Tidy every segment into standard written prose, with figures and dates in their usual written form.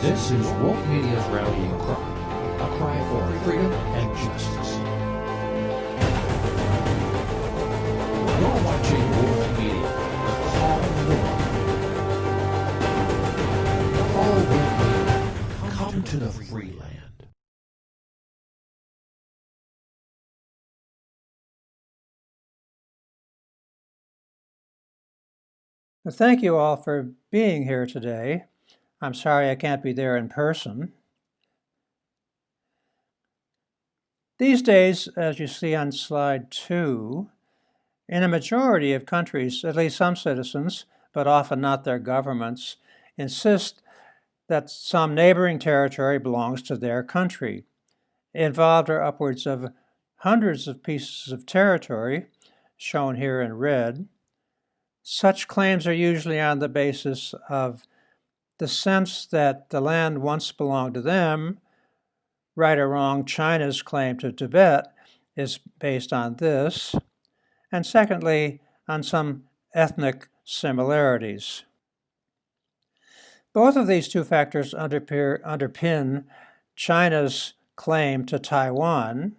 This is woke media's rallying cry, a cry for freedom and justice. You're watching woke media, the call of the one. All woke media, come to the free land. Well, thank you all for being here today. I'm sorry I can't be there in person. These days, as you see on slide 2, in a majority of countries, at least some citizens, but often not their governments, insist that some neighboring territory belongs to their country. Involved are upwards of hundreds of pieces of territory, shown here in red. Such claims are usually on the basis of the sense that the land once belonged to them. Right or wrong, China's claim to Tibet is based on this. And secondly, on some ethnic similarities. Both of these two factors underpin China's claim to Taiwan,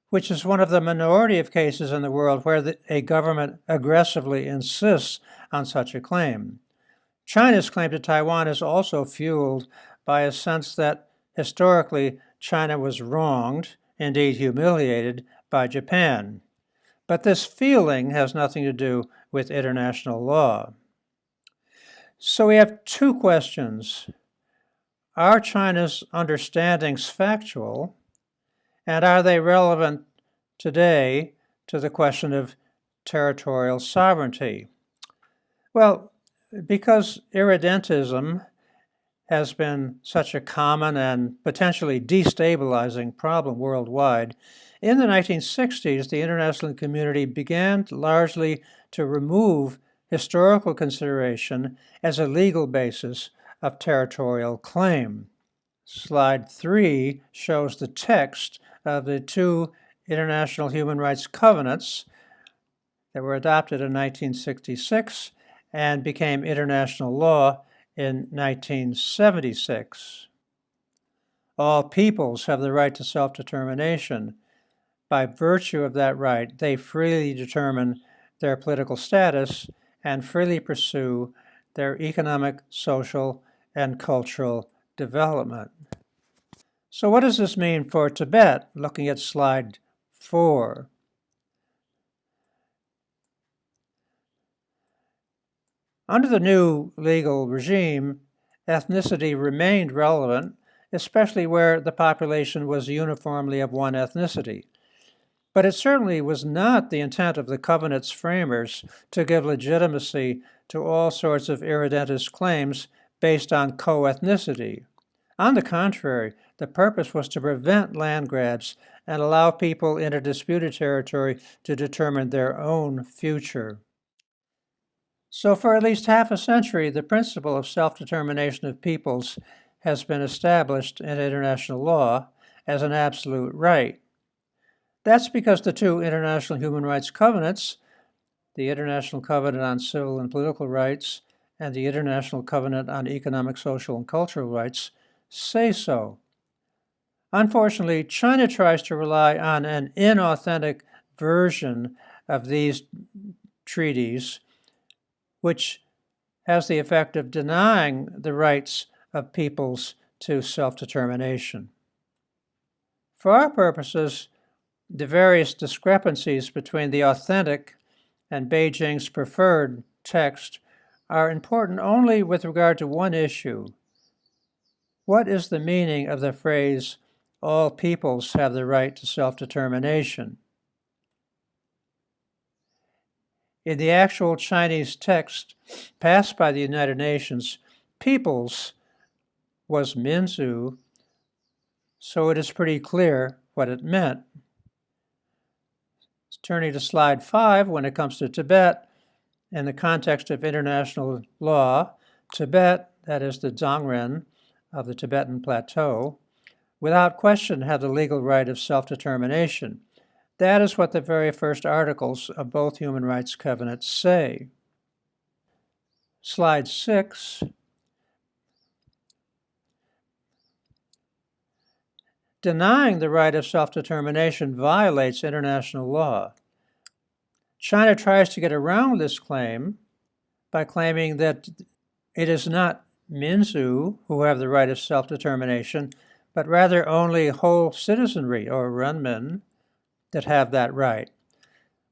which is one of the minority of cases in the world where a government aggressively insists on such a claim. China's claim to Taiwan is also fueled by a sense that historically China was wronged, indeed humiliated, by Japan. But this feeling has nothing to do with international law. So we have two questions. Are China's understandings factual, and are they relevant today to the question of territorial sovereignty? Well, because irredentism has been such a common and potentially destabilizing problem worldwide, in the 1960s, the international community began largely to remove historical consideration as a legal basis of territorial claim. Slide 3 shows the text of the two international human rights covenants that were adopted in 1966 and became international law in 1976. All peoples have the right to self-determination. By virtue of that right, they freely determine their political status and freely pursue their economic, social, and cultural development. So what does this mean for Tibet? Looking at slide 4. Under the new legal regime, ethnicity remained relevant, especially where the population was uniformly of one ethnicity. But it certainly was not the intent of the covenant's framers to give legitimacy to all sorts of irredentist claims based on co-ethnicity. On the contrary, the purpose was to prevent land grabs and allow people in a disputed territory to determine their own future. So for at least half a century, the principle of self-determination of peoples has been established in international law as an absolute right. That's because the two international human rights covenants, the International Covenant on Civil and Political Rights and the International Covenant on Economic, Social, and Cultural Rights, say so. Unfortunately, China tries to rely on an inauthentic version of these treaties, which has the effect of denying the rights of peoples to self-determination. For our purposes, the various discrepancies between the authentic and Beijing's preferred text are important only with regard to one issue. What is the meaning of the phrase, "all peoples have the right to self-determination"? In the actual Chinese text passed by the United Nations, peoples was Minzu, so it is pretty clear what it meant. Turning to slide 5, when it comes to Tibet, in the context of international law, Tibet, that is the Dzongren of the Tibetan Plateau, without question had the legal right of self-determination. That is what the very first articles of both human rights covenants say. Slide 6 Denying the right of self-determination violates international law. China tries to get around this claim by claiming that it is not Minzu who have the right of self-determination, but rather only whole citizenry, or renmin, that have that right.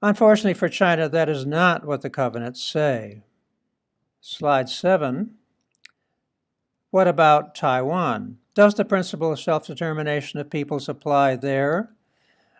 Unfortunately for China, that is not what the covenants say. Slide 7. What about Taiwan? Does the principle of self-determination of peoples apply there?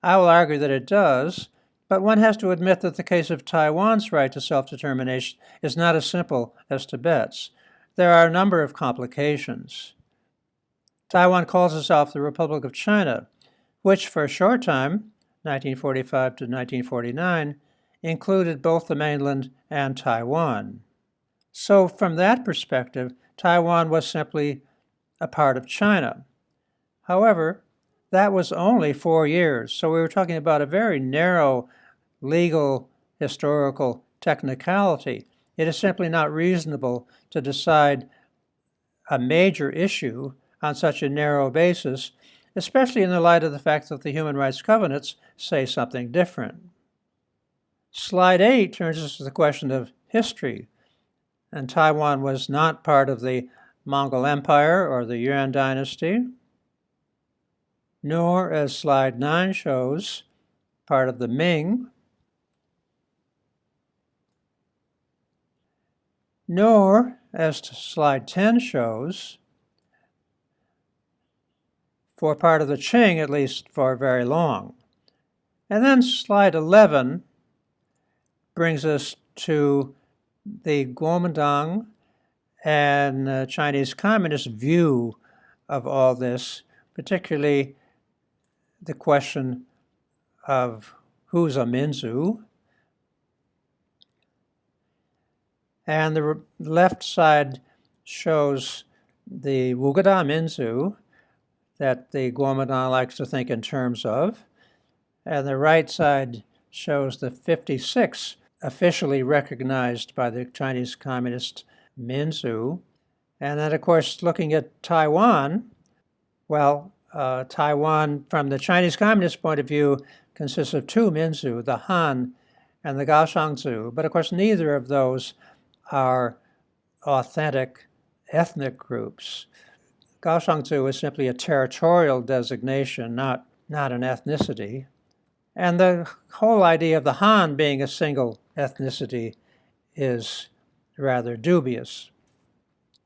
I will argue that it does, but one has to admit that the case of Taiwan's right to self-determination is not as simple as Tibet's. There are a number of complications. Taiwan calls itself the Republic of China, which for a short time, 1945 to 1949, included both the mainland and Taiwan. So from that perspective, Taiwan was simply a part of China. However, that was only 4 years, so we were talking about a very narrow legal, historical technicality. It is simply not reasonable to decide a major issue on such a narrow basis, especially in the light of the fact that the human rights covenants say something different. Slide 8 turns us to the question of history, and Taiwan was not part of the Mongol Empire or the Yuan dynasty, nor, as slide 9 shows, part of the Ming, nor, as slide 10 shows, for part of the Qing, at least for very long. And then slide 11 brings us to the Kuomintang and Chinese Communist view of all this, particularly the question of who's a Minzu. And the left side shows the Wugada Minzu that the Kuomintang likes to think in terms of, and the right side shows the 56 officially recognized by the Chinese Communist Minzu. And then, of course, looking at Taiwan, well, Taiwan, from the Chinese Communist point of view, consists of two Minzu, the Han and the Gaoshangzu. But, of course, neither of those are authentic ethnic groups. Gaoshangzu is simply a territorial designation, not an ethnicity. And the whole idea of the Han being a single ethnicity is rather dubious.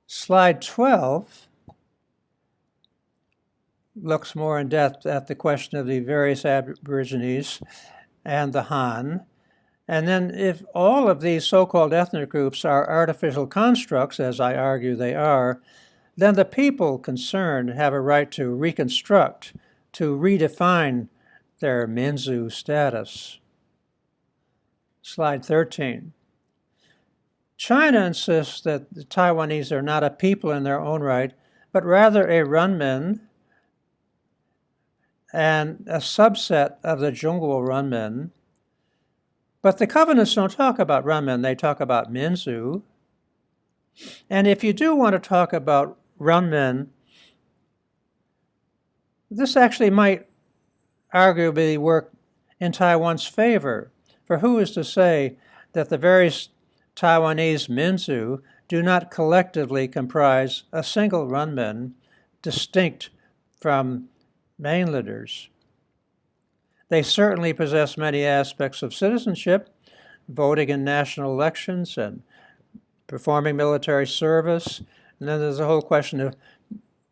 Slide 12 looks more in depth at the question of the various Aborigines and the Han. And then if all of these so-called ethnic groups are artificial constructs, as I argue they are, then the people concerned have a right to reconstruct, to redefine their Minzu status. Slide 13. China insists that the Taiwanese are not a people in their own right, but rather a renmin and a subset of the Zhongguo renmin. But the covenants don't talk about renmin, they talk about Minzu. And if you do want to talk about renmin, this actually might arguably work in Taiwan's favor. For who is to say that the various Taiwanese Minzu do not collectively comprise a single renmin distinct from mainlanders? They certainly possess many aspects of citizenship, voting in national elections and performing military service. And then there's a whole question of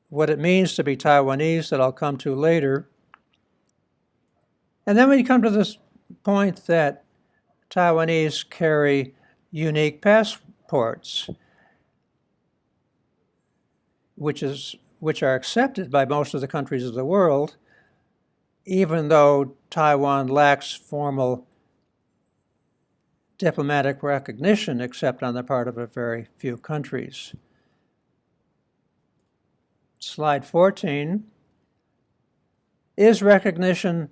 what it means to be Taiwanese that I'll come to later. And then we come to this point that Taiwanese carry unique passports, which are accepted by most of the countries of the world, even though Taiwan lacks formal diplomatic recognition except on the part of a very few countries. Slide 14. Is recognition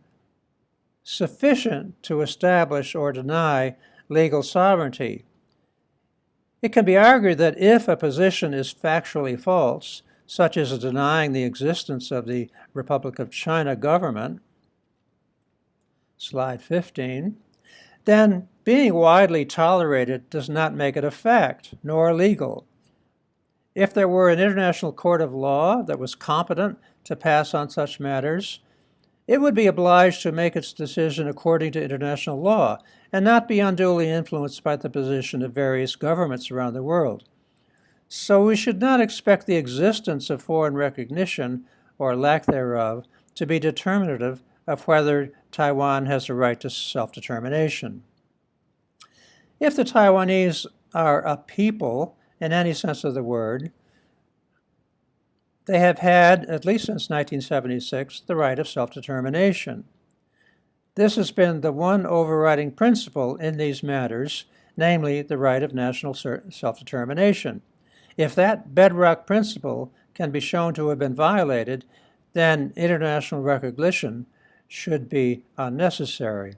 sufficient to establish or deny legal sovereignty? It can be argued that if a position is factually false, such as denying the existence of the Republic of China government, slide 15, then being widely tolerated does not make it a fact, nor legal. If there were an international court of law that was competent to pass on such matters, it would be obliged to make its decision according to international law and not be unduly influenced by the position of various governments around the world. So we should not expect the existence of foreign recognition, or lack thereof, to be determinative of whether Taiwan has a right to self-determination. If the Taiwanese are a people, in any sense of the word, they have had, at least since 1976, the right of self-determination. This has been the one overriding principle in these matters, namely the right of national self-determination. If that bedrock principle can be shown to have been violated, then international recognition should be unnecessary.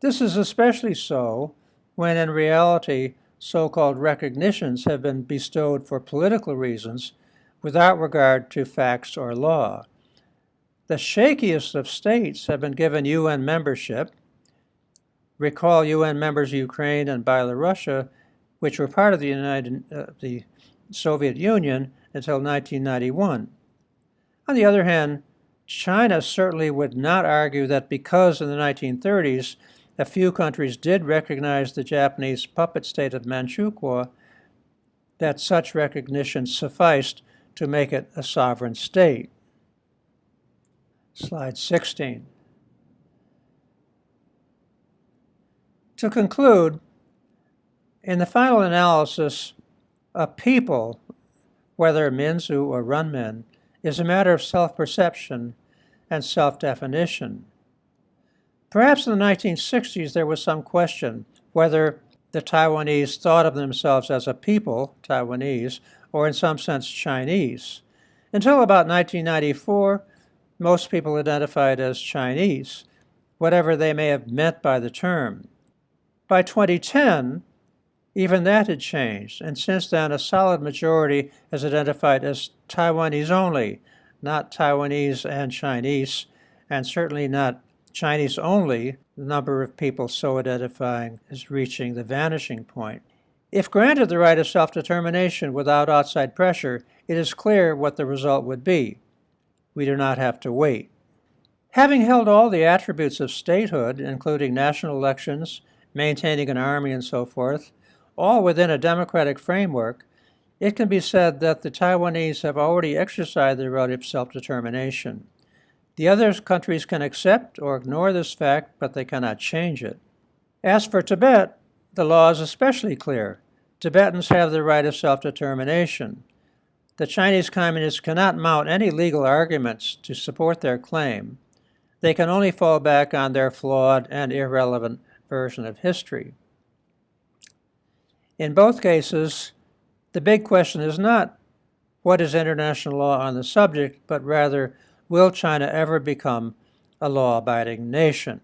This is especially so when in reality so-called recognitions have been bestowed for political reasons without regard to facts or law. The shakiest of states have been given UN membership. Recall UN members Ukraine and Belarus, which were part of the Soviet Union until 1991. On the other hand, China certainly would not argue that because in the 1930s a few countries did recognize the Japanese puppet state of Manchukuo, that such recognition sufficed to make it a sovereign state. Slide 16. To conclude, in the final analysis, a people, whether Minzu or Runmin, is a matter of self-perception and self-definition. Perhaps in the 1960s there was some question whether the Taiwanese thought of themselves as a people, Taiwanese, or in some sense Chinese. Until about 1994, most people identified as Chinese, whatever they may have meant by the term. By 2010, even that had changed, and since then a solid majority has identified as Taiwanese only, not Taiwanese and Chinese, and certainly not Chinese only. The number of people so identifying is reaching the vanishing point. If granted the right of self-determination without outside pressure, it is clear what the result would be. We do not have to wait. Having held all the attributes of statehood, including national elections, maintaining an army, and so forth, all within a democratic framework, it can be said that the Taiwanese have already exercised their right of self-determination. The other countries can accept or ignore this fact, but they cannot change it. As for Tibet, the law is especially clear. Tibetans have the right of self-determination. The Chinese Communists cannot mount any legal arguments to support their claim. They can only fall back on their flawed and irrelevant version of history. In both cases, the big question is not what is international law on the subject, but rather, will China ever become a law-abiding nation?